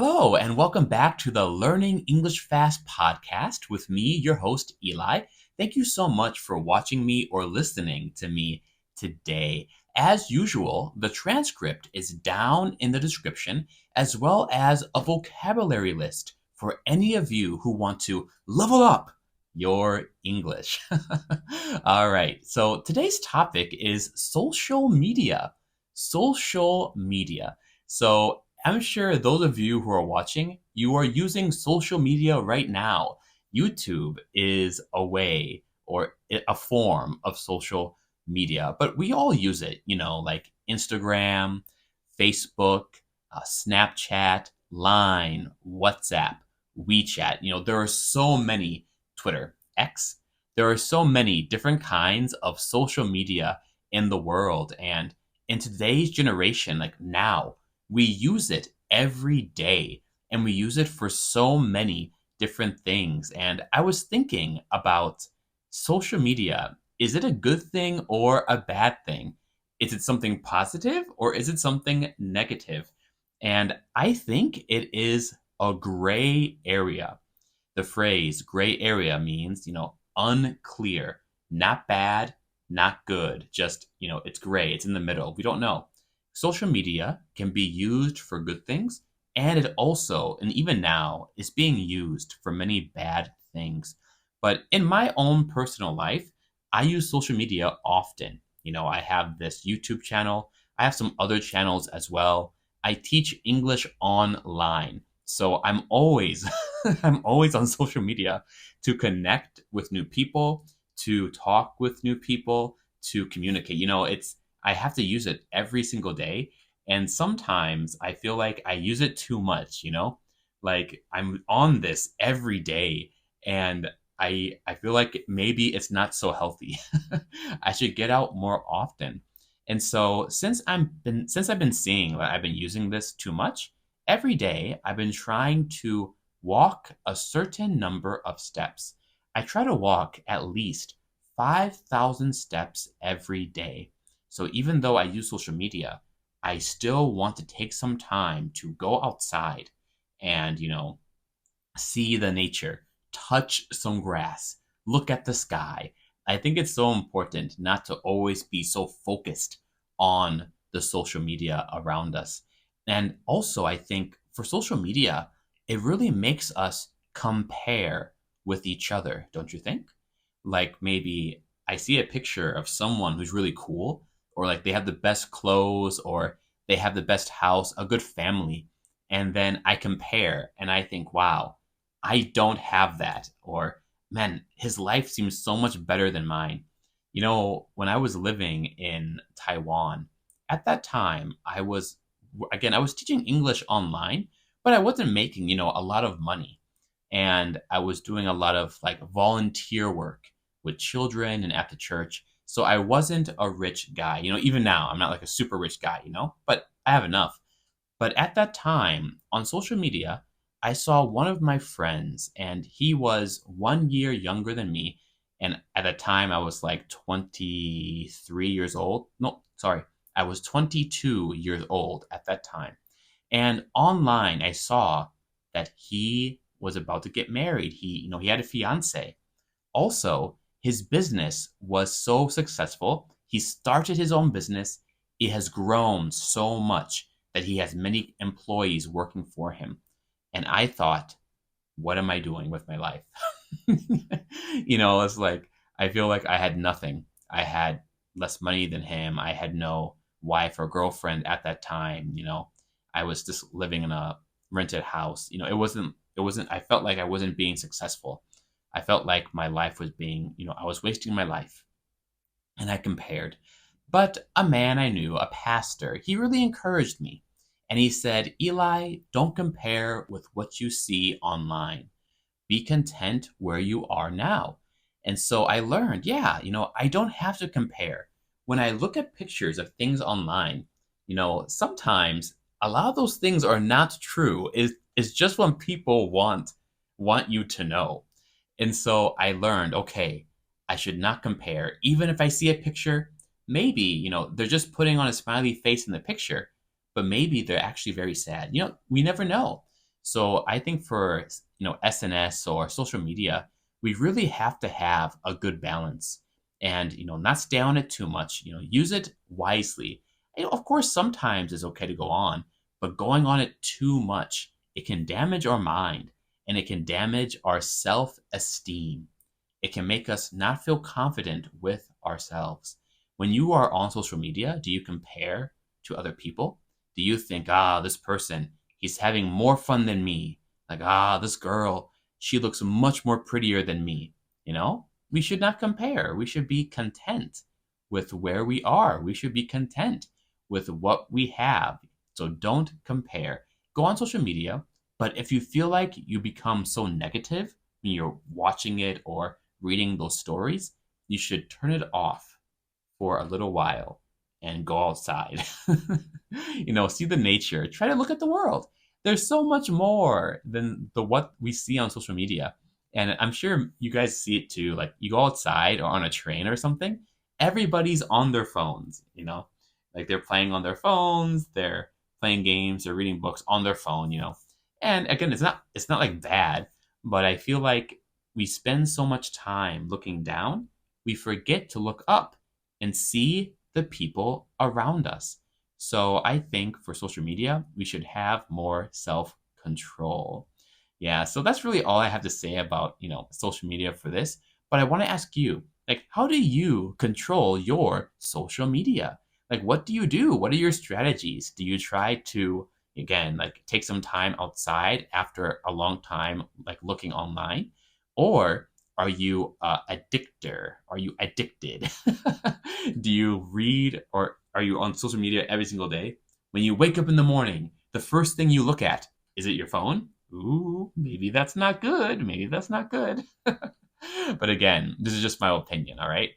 Hello, and welcome back to the Learning English Fast podcast with me, your host, Eli. Thank you so much for watching me or listening to me today. As usual, the transcript is down in the description, as well as a vocabulary list for any of you who want to level up your English. All right, so today's topic is social media. Social media. So, I'm sure those of you who are watching, you are using social media right now. YouTube is a way or a form of social media, but we all use it, like Instagram, Facebook, Snapchat, Line, WhatsApp, WeChat. There are so many, Twitter, X. There are so many different kinds of social media in the world. And in today's generation, like now, we use it every day and we use it for so many different things. And I was thinking about social media. Is it a good thing or a bad thing? Is it something positive or is it something negative? And I think it is a gray area. The phrase gray area means, unclear, not bad, not good, just, it's gray, it's in the middle. We don't know. Social media can be used for good things, and it also, and even now, is being used for many bad things. But in my own personal life, I use social media often. I have this YouTube channel, I have some other channels as well. I teach English online. So I'm always I'm always on social media to connect with new people, to talk with new people, to communicate. It's I have to use it every single day. And sometimes I feel like I use it too much. Like I'm on this every day and I feel like maybe it's not so healthy. I should get out more often. And so since I've been seeing that I've been using this too much, every day I've been trying to walk a certain number of steps. I try to walk at least 5,000 steps every day. So even though I use social media, I still want to take some time to go outside and, see the nature, touch some grass, look at the sky. I think it's so important not to always be so focused on the social media around us. And also, I think for social media, it really makes us compare with each other, don't you think? Like maybe I see a picture of someone who's really cool, or like they have the best clothes, or they have the best house, a good family. And then I compare and I think, wow, I don't have that. Or, man, his life seems so much better than mine. When I was living in Taiwan, at that time, again, I was teaching English online, but I wasn't making, a lot of money. And I was doing a lot of like volunteer work with children and at the church. So I wasn't a rich guy. Even now, I'm not like a super rich guy, but I have enough. But at that time, on social media, I saw one of my friends, and he was 1 year younger than me. And at the time, I was like 23 years old. No, sorry, I was 22 years old at that time. And online, I saw that he was about to get married. He had a fiance. Also, his business was so successful. He started his own business. It has grown so much that he has many employees working for him. And I thought, what am I doing with my life? It's like I feel like I had nothing. I had less money than him. I had no wife or girlfriend at that time. I was just living in a rented house. It wasn't I felt like I wasn't being successful. I felt like my life was being, I was wasting my life. And I compared. But a man I knew, a pastor, he really encouraged me. And he said, Eli, don't compare with what you see online. Be content where you are now. And so I learned, yeah, I don't have to compare. When I look at pictures of things online, sometimes a lot of those things are not true. It's just what people want you to know. And so I learned, okay, I should not compare. Even if I see a picture, maybe, they're just putting on a smiley face in the picture, but maybe they're actually very sad. We never know. So I think for SNS or social media, we really have to have a good balance and not stay on it too much. Use it wisely. Of course, sometimes it's okay to go on, but going on it too much, it can damage our mind and it can damage our self-esteem. It can make us not feel confident with ourselves. When you are on social media, do you compare to other people? Do you think, this person, he's having more fun than me? Like, this girl, she looks much more prettier than me. We should not compare. We should be content with where we are. We should be content with what we have. So don't compare. Go on social media, but if you feel like you become so negative when you're watching it or reading those stories, you should turn it off for a little while and go outside. See the nature, try to look at the world. There's so much more than the what we see on social media. And I'm sure you guys see it too. Like you go outside or on a train or something, everybody's on their phones. Like they're playing on their phones, they're playing games, they're reading books on their phone. And again, it's not like bad, but I feel like we spend so much time looking down, we forget to look up and see the people around us. So I think for social media, we should have more self control. Yeah, so that's really all I have to say about, social media for this. But I want to ask you, like, how do you control your social media? Like, what do you do? What are your strategies? Do you try to, again, like take some time outside after a long time, like looking online? Or are you a addictor? Are you addicted? Do you read or are you on social media every single day? When you wake up in the morning, the first thing you look at, is it your phone? Ooh, maybe that's not good. Maybe that's not good. But again, this is just my opinion, all right?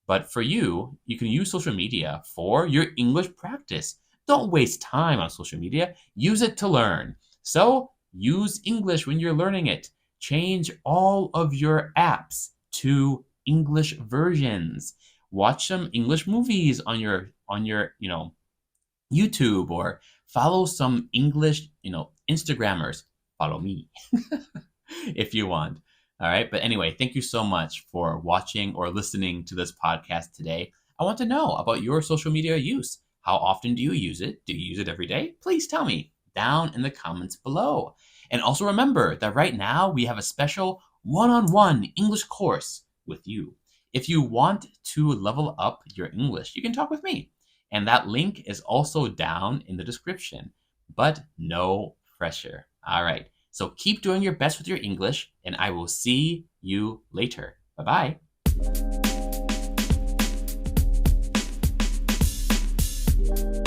But for you, you can use social media for your English practice. Don't waste time on social media. Use it to learn. So use English when you're learning it. Change all of your apps to English versions. Watch some English movies on your YouTube or follow some English, Instagrammers. Follow me if you want. All right. But anyway, thank you so much for watching or listening to this podcast today. I want to know about your social media use. How often do you use it? Do you use it every day? Please tell me down in the comments below. And also remember that right now we have a special one-on-one English course with you. If you want to level up your English, you can talk with me. And that link is also down in the description. But no pressure. All right. So keep doing your best with your English, and I will see you later. Bye bye.